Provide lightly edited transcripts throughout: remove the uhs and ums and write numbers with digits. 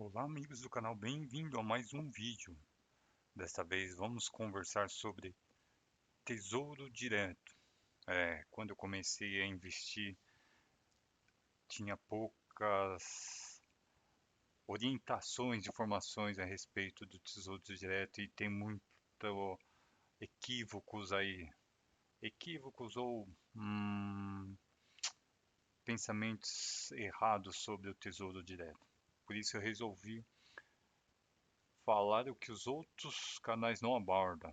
Olá, amigos do canal, bem-vindo a mais um vídeo. Desta vez vamos conversar sobre Tesouro Direto. Quando eu comecei a investir, tinha poucas orientações, informações a respeito do Tesouro Direto e tem muito equívocos aí. Equívocos ou pensamentos errados sobre o Tesouro Direto. Por isso eu resolvi falar o que os outros canais não abordam.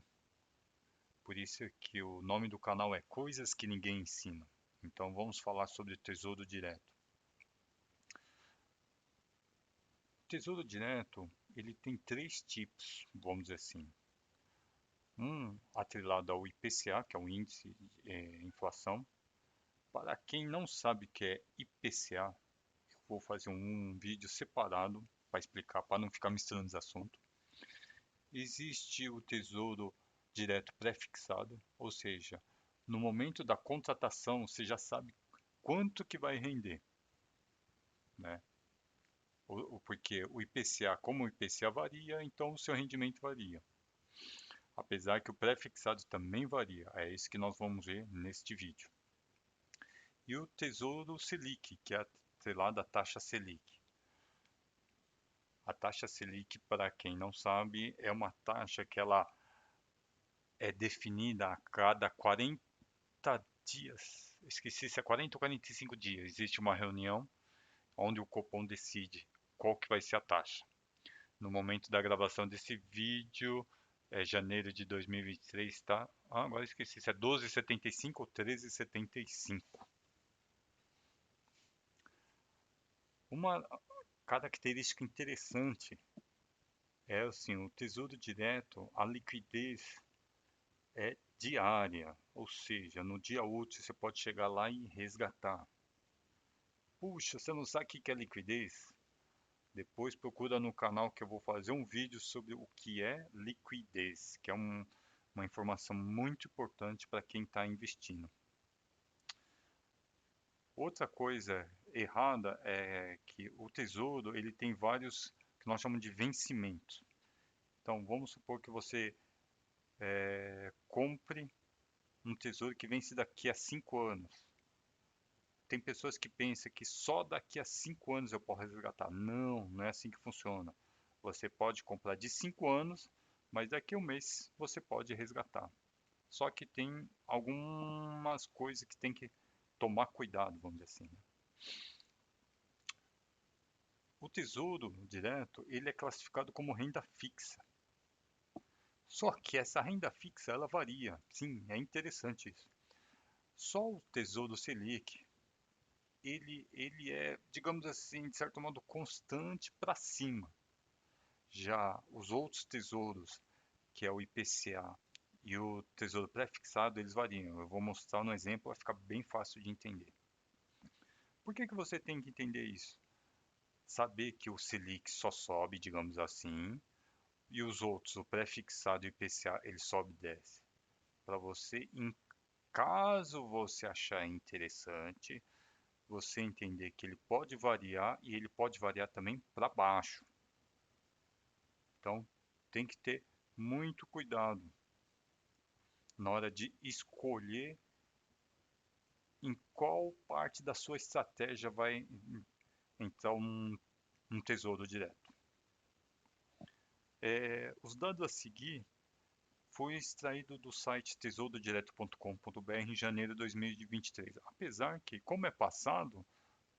Por isso é que o nome do canal é Coisas que Ninguém Ensina. Então vamos falar sobre Tesouro Direto. Tesouro Direto, ele tem três tipos, vamos dizer assim. Um atrelado ao IPCA, que é o índice de inflação. Para quem não sabe o que é IPCA, eu vou fazer um vídeo separado para explicar, para não ficar misturando os assuntos. Existe o Tesouro Direto pré-fixado, ou seja, no momento da contratação você já sabe quanto que vai render, né? Porque o IPCA, como o IPCA varia, então o seu rendimento varia. Apesar que o pré-fixado também varia, é isso que nós vamos ver neste vídeo. E o Tesouro Selic, que é atrelado à taxa Selic. A taxa Selic, para quem não sabe, é uma taxa que ela é definida a cada 40 dias. Esqueci se é 40 ou 45 dias. Existe uma reunião onde o Copom decide qual que vai ser a taxa. No momento da gravação desse vídeo, é janeiro de 2023, tá? Agora esqueci se é 12,75 ou 13,75. Uma característica interessante é assim, o Tesouro Direto, a liquidez é diária, ou seja, no dia útil você pode chegar lá e resgatar. Puxa, você não sabe o que é liquidez? Depois procura no canal que eu vou fazer um vídeo sobre o que é liquidez, que é uma informação muito importante para quem está investindo. Outra coisa errada é que o tesouro ele tem vários que nós chamamos de vencimentos. Então vamos supor que você compre um tesouro que vence daqui a 5 anos. Tem pessoas que pensam que só daqui a 5 anos eu posso resgatar. Não, não é assim que funciona. Você pode comprar de 5 anos, mas daqui a um mês você pode resgatar. Só que tem algumas coisas que tem que tomar cuidado, vamos dizer assim, né? O tesouro direto, ele é classificado como renda fixa. Só que essa renda fixa, ela varia. Sim, é interessante isso. Só o tesouro Selic, ele é, digamos assim, de certo modo, constante para cima. Já os outros tesouros, que é o IPCA e o tesouro pré-fixado, eles variam. Eu vou mostrar no exemplo, vai ficar bem fácil de entender. Por que que você tem que entender isso? Saber que o Selic só sobe, digamos assim, e os outros, o pré-fixado e o IPCA, ele sobe e desce. Para você, em caso você achar interessante, você entender que ele pode variar e ele pode variar também para baixo. Então, tem que ter muito cuidado na hora de escolher em qual parte da sua estratégia vai entrar um tesouro direto. Os dados a seguir foi extraído do site tesourodireto.com.br em janeiro de 2023. Apesar que, como é passado,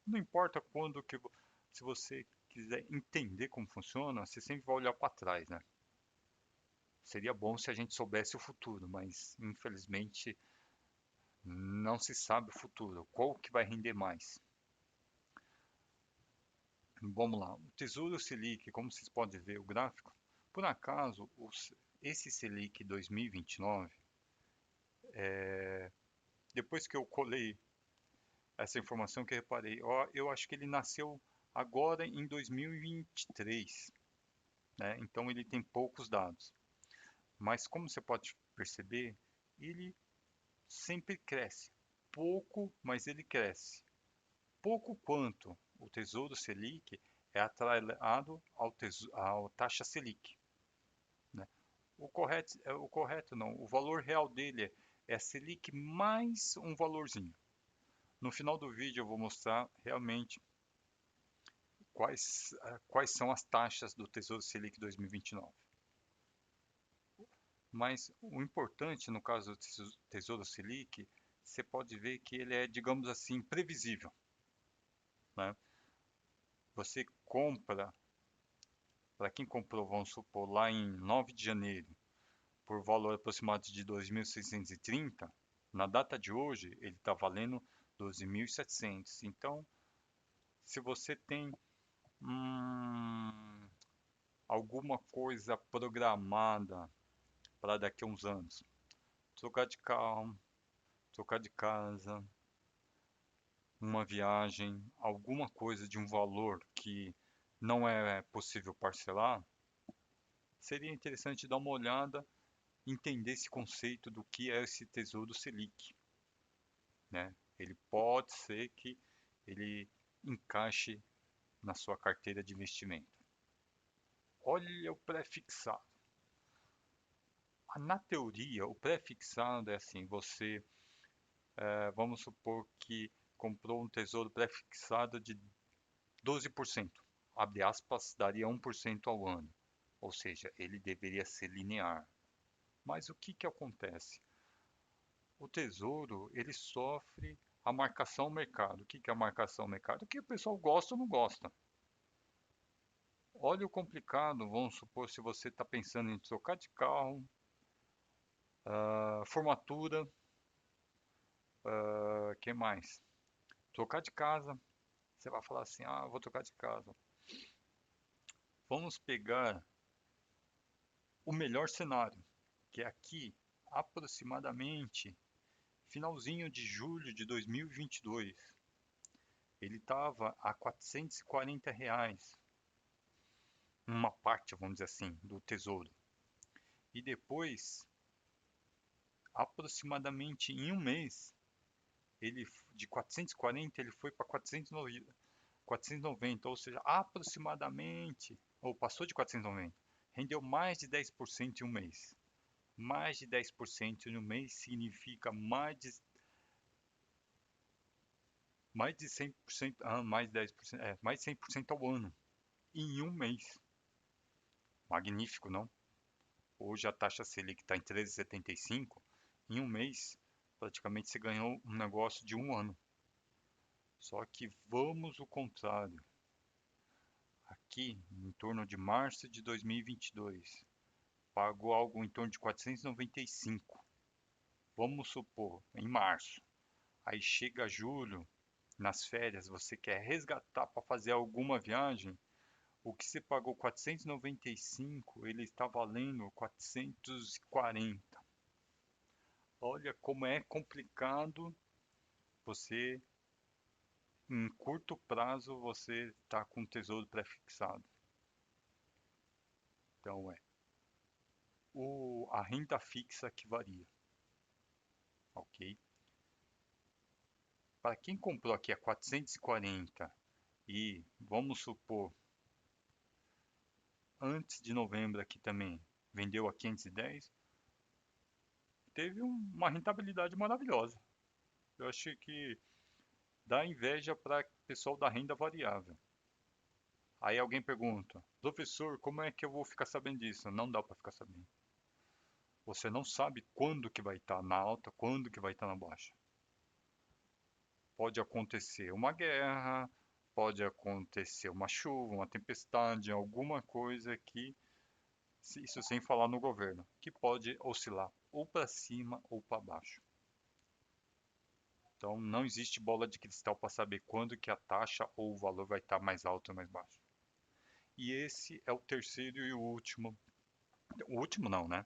não importa quando que se você quiser entender como funciona, você sempre vai olhar para trás, né? Seria bom se a gente soubesse o futuro, mas infelizmente não se sabe o futuro. Qual que vai render mais? Vamos lá. O Tesouro Selic, como vocês podem ver o gráfico, por acaso, esse Selic 2029, depois que eu colei essa informação que eu reparei, ó, eu acho que ele nasceu agora em 2023, né? Então ele tem poucos dados. Mas como você pode perceber, ele sempre cresce. Pouco, mas ele cresce. Pouco quanto o Tesouro Selic é atrelado ao taxa Selic, né? O correto não, o valor real dele é a Selic mais um valorzinho. No final do vídeo eu vou mostrar realmente quais são as taxas do Tesouro Selic 2029. Mas o importante no caso do Tesouro Selic, você pode ver que ele é, digamos assim, previsível, né? Você compra, para quem comprou, vamos supor, lá em 9 de janeiro, por valor aproximado de 2.630, na data de hoje ele está valendo 12.700. Então, se você tem hum, alguma coisa programada para daqui a uns anos, trocar de carro, trocar de casa, uma viagem, alguma coisa de um valor que não é possível parcelar, seria interessante dar uma olhada, entender esse conceito do que é esse Tesouro Selic, né? Ele pode ser que ele encaixe na sua carteira de investimento. Olha o pré-fixado. Na teoria, o pré-fixado é assim, vamos supor que comprou um tesouro pré-fixado de 12%, abre aspas, daria 1% ao ano, ou seja, ele deveria ser linear. Mas o que que acontece? O tesouro, ele sofre a marcação ao mercado. O que que é a marcação ao mercado? O que o pessoal gosta ou não gosta. Olha o complicado, vamos supor, se você está pensando em trocar de carro, formatura, que mais? Trocar de casa, você vai falar assim, ah, vou trocar de casa. Vamos pegar o melhor cenário, que é aqui, aproximadamente, finalzinho de julho de 2022. Ele estava a R$ 440, uma parte, vamos dizer assim, do tesouro. E depois, aproximadamente em um mês, ele de 440 ele foi para 490, ou seja, aproximadamente, ou passou de 490, rendeu mais de 10% em um mês. Mais de 10% em um mês significa mais de 100%, mais de 10%, mais de 100% ao ano, em um mês. Magnífico, não? Hoje a taxa Selic está em 13,75, em um mês praticamente você ganhou um negócio de um ano. Só que vamos o contrário. Aqui, em torno de março de 2022, pagou algo em torno de 495. Vamos supor, em março. Aí chega julho, nas férias, você quer resgatar para fazer alguma viagem, o que você pagou 495, ele está valendo 440. Olha como é complicado você, em curto prazo, você tá com o tesouro pré-fixado. Então a renda fixa que varia, ok? Para quem comprou aqui a 440 e vamos supor antes de novembro aqui também vendeu a 510, teve uma rentabilidade maravilhosa. Eu achei que dá inveja para o pessoal da renda variável. Aí alguém pergunta, professor, como é que eu vou ficar sabendo disso? Não dá para ficar sabendo. Você não sabe quando que vai estar na alta, quando que vai estar na baixa. Pode acontecer uma guerra, pode acontecer uma chuva, uma tempestade, alguma coisa que, isso sem falar no governo, que pode oscilar ou para cima ou para baixo. Então não existe bola de cristal para saber quando que a taxa ou o valor vai estar mais alto ou mais baixo. E esse é o terceiro e o último não, né?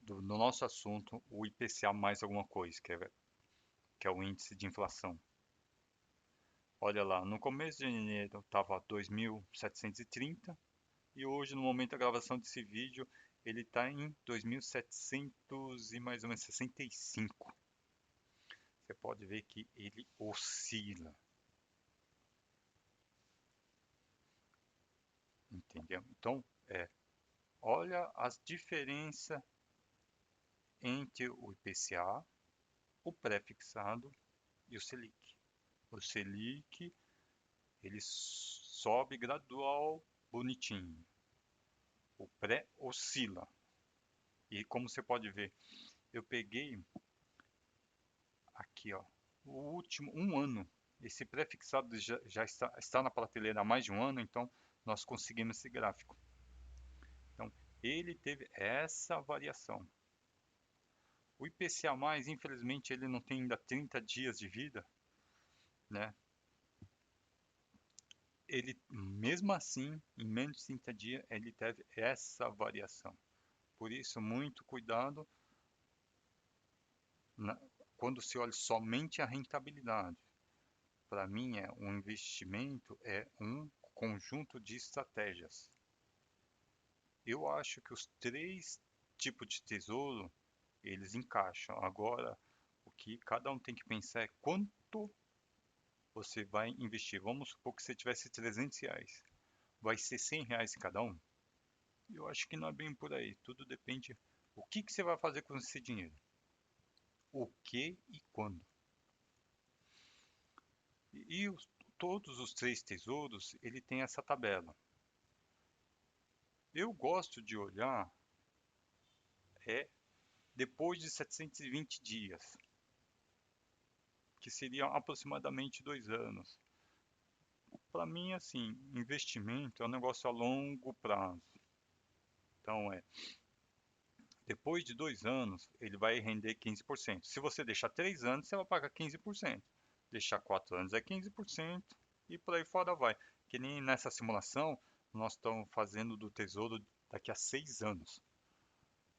No nosso assunto, o IPCA mais alguma coisa, que é o índice de inflação. Olha lá, no começo de janeiro estava 2.730 e hoje, no momento da gravação desse vídeo, ele está em 2.700 e mais ou menos 65. Você pode ver que ele oscila. entendeu? Então, olha as diferenças entre o IPCA, o pré-fixado e o Selic. O Selic, ele sobe gradual, bonitinho. O pré oscila. E como você pode ver, eu peguei aqui, ó, o último um ano. Esse pré-fixado já está na prateleira há mais de um ano, então nós conseguimos esse gráfico. Então, ele teve essa variação. O IPCA+, infelizmente, ele não tem ainda 30 dias de vida, né? Ele, mesmo assim, em menos de 30 dias, ele teve essa variação. Por isso, muito cuidado quando se olha somente a rentabilidade. Para mim, um investimento é um conjunto de estratégias. Eu acho que os três tipos de tesouro, eles encaixam. Agora, o que cada um tem que pensar é quanto você vai investir. Vamos supor que você tivesse R$ 300. Vai ser R$ 100 em cada um? Eu acho que não é bem por aí. Tudo depende o que você vai fazer com esse dinheiro. O que e quando. E todos os três tesouros, ele tem essa tabela. Eu gosto de olhar depois de 720 dias, que seriam aproximadamente 2 anos. Para mim, assim, investimento é um negócio a longo prazo. Então, depois de 2 anos, ele vai render 15%. Se você deixar 3 anos, você vai pagar 15%. Deixar 4 anos é 15% e por aí fora vai. Que nem nessa simulação, nós estamos fazendo do tesouro daqui a 6 anos.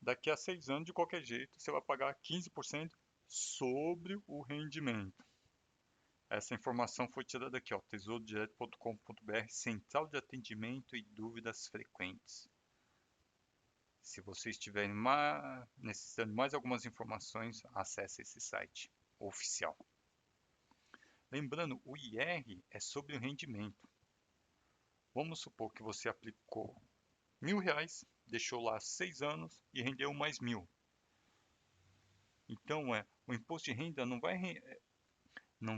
Daqui a 6 anos, de qualquer jeito, você vai pagar 15% sobre o rendimento. Essa informação foi tirada aqui, ó, tesourodireto.com.br, Central de Atendimento e Dúvidas Frequentes. Se vocês estiverem necessitando de mais algumas informações, acesse esse site oficial. Lembrando, o IR é sobre o rendimento. Vamos supor que você aplicou R$ 1.000, deixou lá 6 anos e rendeu mais 1.000. Então, o imposto de renda não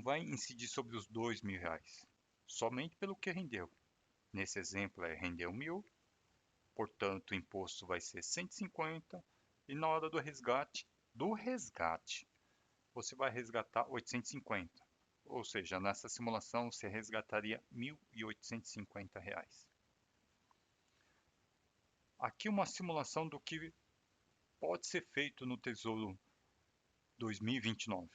vai incidir sobre os R$ 2.000, somente pelo que rendeu. Nesse exemplo, rendeu 1.000, portanto, o imposto vai ser 150 e na hora do resgate, você vai resgatar 850. Ou seja, nessa simulação você resgataria R$ 1.850. Aqui uma simulação do que pode ser feito no Tesouro 2029.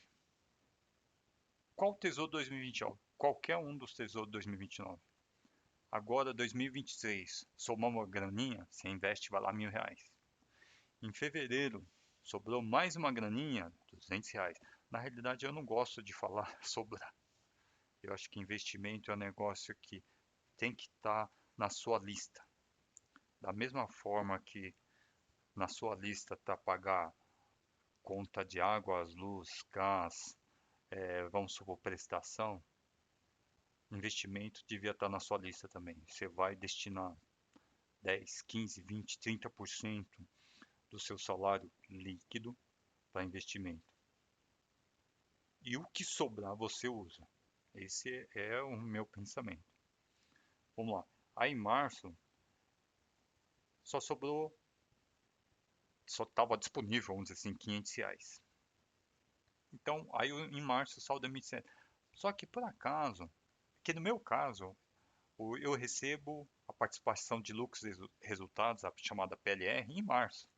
Qual Tesouro 2029? Qualquer um dos Tesouros 2029. Agora 2023, somar uma graninha, você investe, vai lá R$ 1.000. Em fevereiro, sobrou mais uma graninha, R$ 200. Na realidade, eu não gosto de falar sobrar. Eu acho que investimento é um negócio que tem que estar na sua lista. Da mesma forma que na sua lista está pagar conta de água, luz, gás, vamos supor prestação, investimento devia estar na sua lista também. Você vai destinar 10, 15, 20, 30% do seu salário líquido para investimento. E o que sobrar você usa. Esse é o meu pensamento. Vamos lá. Aí em março só estava disponível, vamos dizer assim, R$ 500. Então, aí em março o saldo é 1.100. Só que por acaso, que no meu caso, eu recebo a participação de lucros e resultados, a chamada PLR, em março.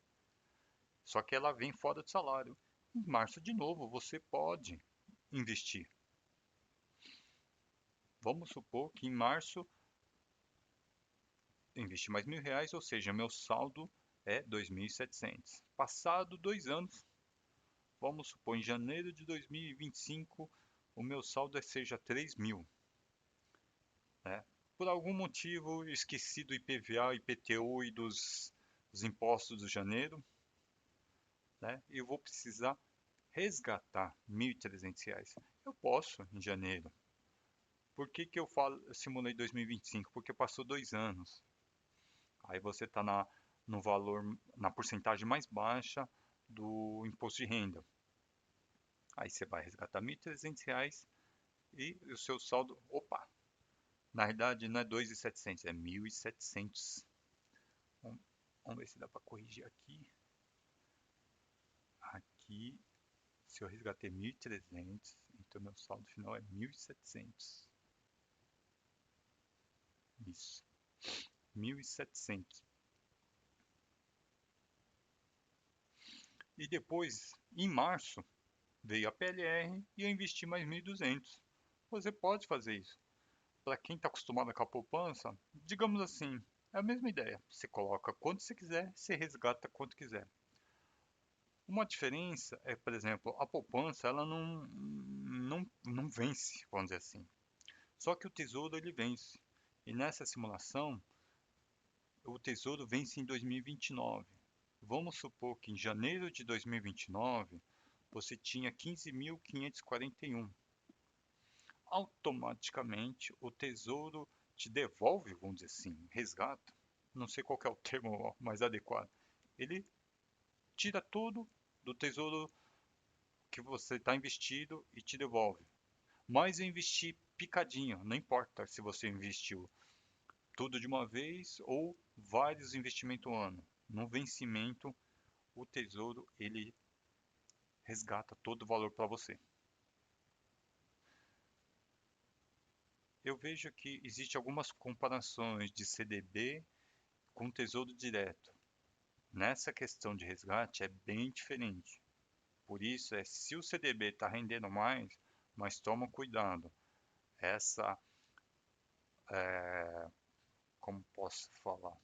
Só que ela vem fora do salário. Em março, de novo, você pode investir. Vamos supor que em março eu investi mais R$ 1.000, ou seja, meu saldo é 2.700. Passado 2 anos, vamos supor, em janeiro de 2025, o meu saldo seja 3.000. Né? Por algum motivo, eu esqueci do IPVA, IPTU e dos impostos de janeiro. Né? Eu vou precisar resgatar R$ 1.300. Eu posso em janeiro. Por que eu simulei 2025? Porque passou 2 anos. Aí você está no valor, na porcentagem mais baixa do imposto de renda. Aí você vai resgatar R$ 1.300 e o seu saldo, opa, na verdade não é 2.700, é 1.700. Vamos ver se dá para corrigir aqui. Aqui, se eu resgatei 1.300, então meu saldo final é 1.700. Isso, 1.700. E depois, em março, veio a PLR e eu investi mais 1.200. Você pode fazer isso. Para quem está acostumado com a poupança, digamos assim, é a mesma ideia. Você coloca quanto você quiser, você resgata quanto quiser. Uma diferença é, por exemplo, a poupança ela não vence, vamos dizer assim. Só que o tesouro ele vence. E nessa simulação, o tesouro vence em 2029. Vamos supor que em janeiro de 2029 você tinha 15.541. Automaticamente o tesouro te devolve, vamos dizer assim, resgata. Não sei qual que é o termo mais adequado. Ele tira tudo do tesouro que você está investido e te devolve. Mas eu investi picadinho, não importa se você investiu tudo de uma vez ou vários investimentos ao ano. No vencimento, o tesouro ele resgata todo o valor para você. Eu vejo que existe algumas comparações de CDB com tesouro direto. Nessa questão de resgate é bem diferente. Por isso se o CDB está rendendo mais, mas toma cuidado. Essa, como posso falar?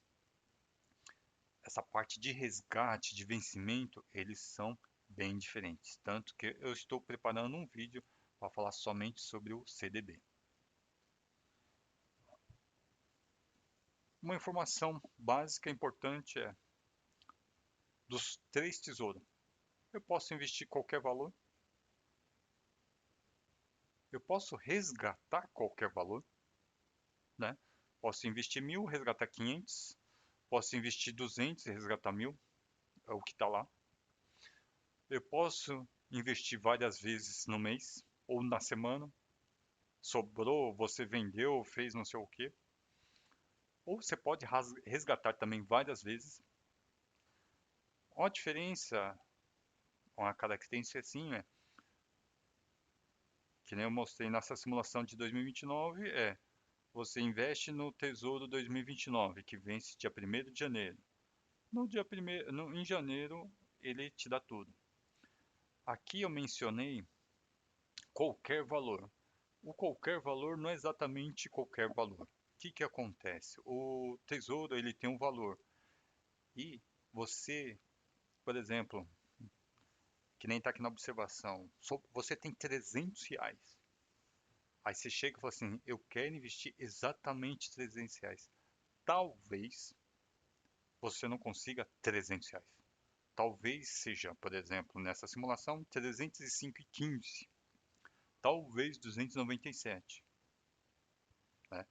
Essa parte de resgate, de vencimento, eles são bem diferentes. Tanto que eu estou preparando um vídeo para falar somente sobre o CDB. Uma informação básica importante é dos 3 tesouros. Eu posso investir qualquer valor. Eu posso resgatar qualquer valor, né? Posso investir 1.000, resgatar 500. Posso investir 200 e resgatar 1.000, é o que está lá. Eu posso investir várias vezes no mês ou na semana. Sobrou, você vendeu, fez não sei o que. Ou você pode resgatar também várias vezes. Uma diferença, uma característica assim, que nem eu mostrei nessa simulação de 2029, você investe no Tesouro 2029, que vence dia 1º de janeiro. No dia 1º, em janeiro, ele te dá tudo. Aqui eu mencionei qualquer valor. O qualquer valor não é exatamente qualquer valor. O que que acontece? O tesouro ele tem um valor e você, por exemplo, que nem está aqui na observação, você tem R$ 300. Aí você chega e fala assim, eu quero investir exatamente R$ 300. Talvez você não consiga R$ 300. Talvez seja, por exemplo, nessa simulação, 305,15. Talvez 297. Né?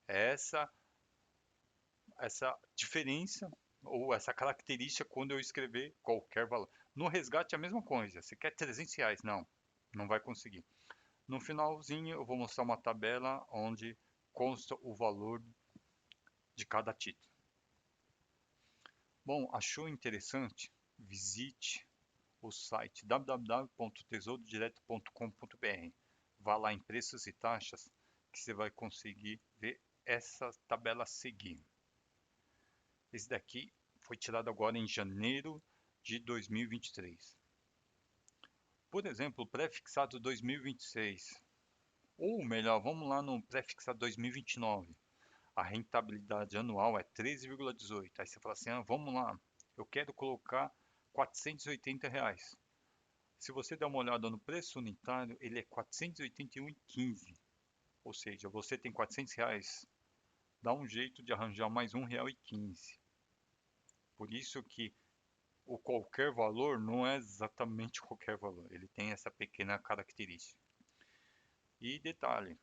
É essa diferença ou essa característica quando eu escrever qualquer valor. No resgate é a mesma coisa. Você quer R$ 300? Não, não vai conseguir. No finalzinho eu vou mostrar uma tabela onde consta o valor de cada título. Bom, achou interessante? Visite o site www.tesourodireto.com.br. Vá lá em preços e taxas que você vai conseguir ver essa tabela a seguir. Esse daqui foi tirado agora em janeiro de 2023. Por exemplo, o pré-fixado 2026, ou melhor, vamos lá no pré-fixado 2029. A rentabilidade anual é 13,18. Aí você fala assim, vamos lá, eu quero colocar R$ 480. Se você der uma olhada no preço unitário, ele é 481,15. Ou seja, você tem R$ 400, dá um jeito de arranjar mais R$ 1,15. Por isso que o qualquer valor não é exatamente qualquer valor, ele tem essa pequena característica. E detalhe,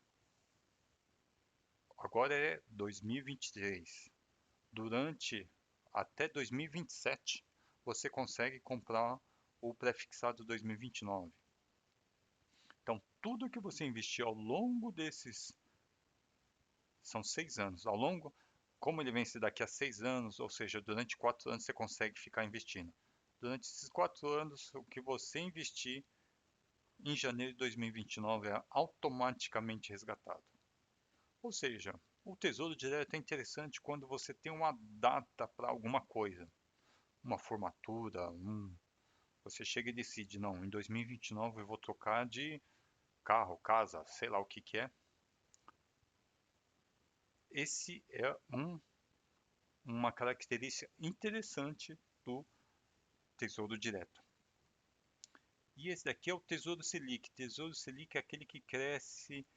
agora é 2023. durante até 2027, você consegue comprar o pré-fixado 2029. Então, tudo que você investir ao longo desses, são 6 anos, ao longo, como ele vence daqui a 6 anos, ou seja, durante 4 anos você consegue ficar investindo. Durante esses 4 anos, o que você investir em janeiro de 2029 é automaticamente resgatado. Ou seja, o Tesouro Direto é interessante quando você tem uma data para alguma coisa, uma formatura, você chega e decide, não, em 2029 eu vou trocar de carro, casa, sei lá o que que é. Esse é uma característica interessante do Tesouro Direto. E esse daqui é o Tesouro Selic. Tesouro Selic é aquele que cresce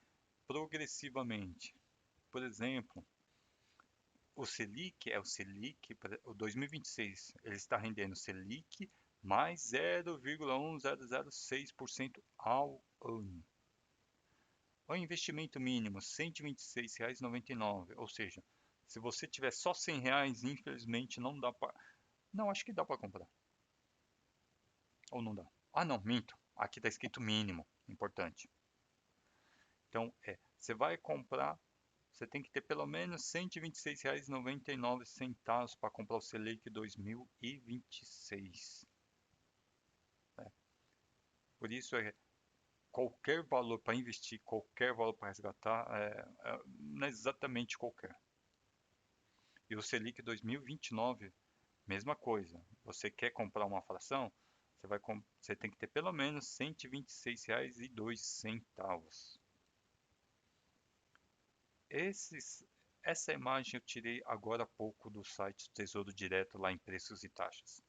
progressivamente. Por exemplo, o Selic é o Selic, o 2026, ele está rendendo Selic mais 0,1006% ao ano. O investimento mínimo, R$ 126,99. Ou seja, se você tiver só R$ 100, infelizmente não dá para... Não, acho que dá para comprar. Ou não dá? Ah, não, minto. Aqui está escrito mínimo, importante. Então, você vai comprar, você tem que ter pelo menos R$ 126,99 para comprar o Selic 2026. Por isso, qualquer valor para investir, qualquer valor para resgatar, não é exatamente qualquer. E o Selic 2029, mesma coisa. Você quer comprar uma fração, você tem que ter pelo menos R$ 126,02. Essa imagem eu tirei agora há pouco do site do Tesouro Direto lá em Preços e Taxas.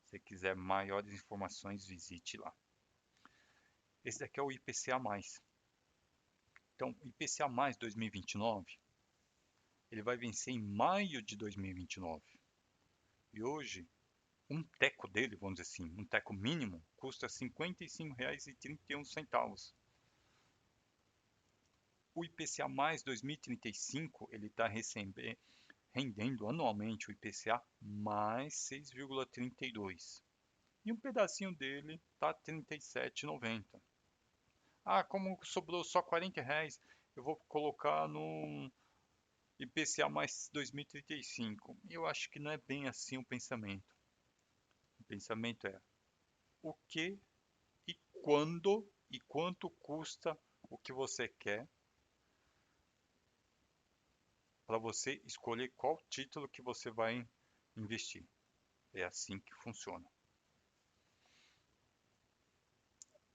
Se quiser maiores informações, visite lá. Esse daqui é o IPCA+. Então, o IPCA+, 2029, ele vai vencer em maio de 2029. E hoje, um teco dele, vamos dizer assim, um teco mínimo, custa R$ 55,31. O IPCA mais 2035, ele está rendendo anualmente o IPCA mais 6,32. E um pedacinho dele está R$ 37,90. Ah, como sobrou só R$ 40, eu vou colocar no IPCA mais 2035. Eu acho que não é bem assim o pensamento. O pensamento é o que e quando e quanto custa o que você quer para você escolher qual título que você vai investir. É assim que funciona.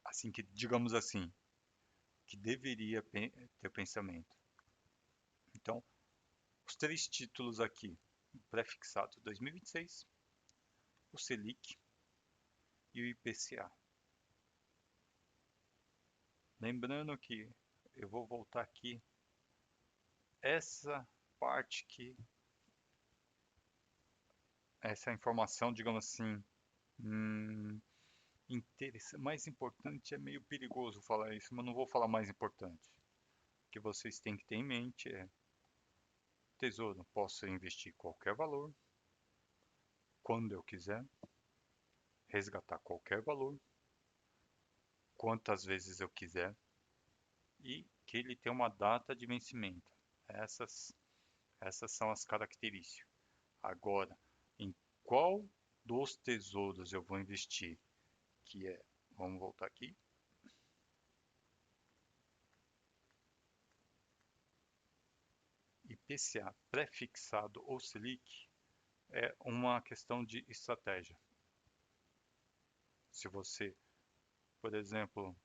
Assim que, digamos assim, que deveria ter pensamento. Então, os 3 títulos aqui, o pré-fixado 2026, o Selic e o IPCA. Lembrando que eu vou voltar aqui, essa parte que, essa informação, digamos assim, mais importante, é meio perigoso falar isso, mas não vou falar mais importante. O que vocês têm que ter em mente é: tesouro, posso investir qualquer valor, quando eu quiser, resgatar qualquer valor, quantas vezes eu quiser, e que ele tem uma data de vencimento. Essas, essas são as características. Agora, em qual dos tesouros eu vou investir? Que é, vamos voltar aqui. IPCA pré-fixado ou Selic é uma questão de estratégia. Se você, por exemplo,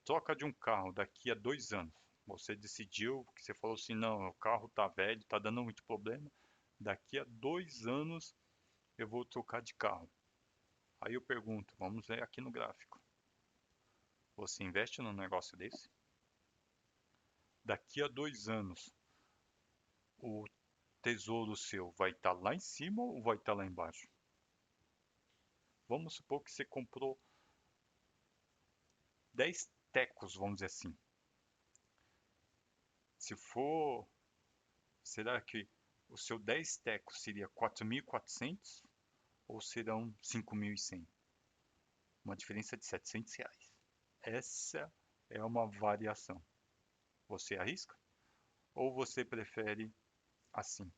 troca de um carro daqui a 2 anos, você decidiu que você falou assim, não, o carro está velho, está dando muito problema, daqui a 2 anos eu vou trocar de carro. Aí eu pergunto, vamos ver aqui no gráfico, você investe num negócio desse? Daqui a 2 anos, o tesouro seu vai estar lá em cima ou vai estar lá embaixo? Vamos supor que você comprou 10 tecos, vamos dizer assim. Se for Será que o seu 10 tecos seria 4.400 ou serão 5.100? Uma diferença de R$ 700. Essa é uma variação. Você arrisca? Ou você prefere assim?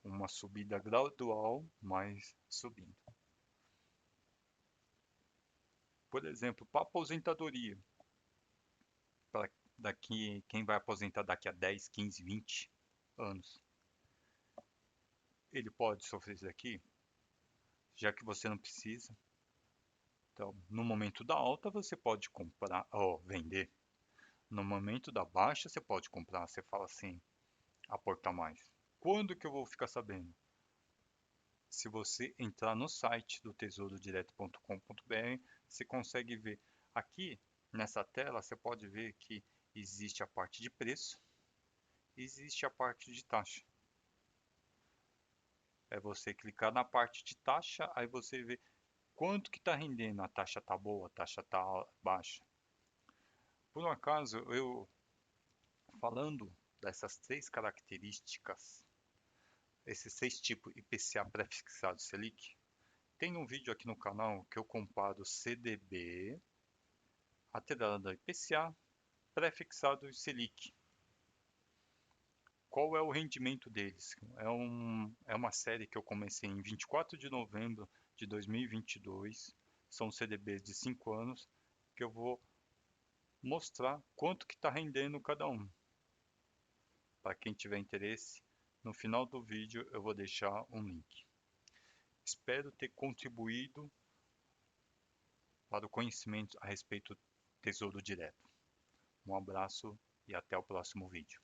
Uma subida gradual, mas subindo. Por exemplo, para aposentadoria. Para daqui, quem vai aposentar daqui a 10, 15, 20 anos. Ele pode sofrer isso aqui, já que você não precisa. Então, no momento da alta, você pode comprar ou vender. No momento da baixa, você pode comprar. Você fala assim, aportar mais. Quando que eu vou ficar sabendo? Se você entrar no site do tesourodireto.com.br, você consegue ver. Aqui, nessa tela, você pode ver que existe a parte de preço, existe a parte de taxa. É você clicar na parte de taxa, aí você vê quanto que está rendendo. A taxa está boa, a taxa está baixa. Por um acaso, eu falando dessas três características, esses seis tipos IPCA pré-fixado Selic, tem um vídeo aqui no canal que eu comparo CDB atrelado a IPCA pré-fixado e Selic. Qual é o rendimento deles? É uma série que eu comecei em 24 de novembro de 2022. São CDBs de 5 anos que eu vou mostrar quanto que está rendendo cada um. Para quem tiver interesse, no final do vídeo eu vou deixar um link. Espero ter contribuído para o conhecimento a respeito do Tesouro Direto. Um abraço e até o próximo vídeo.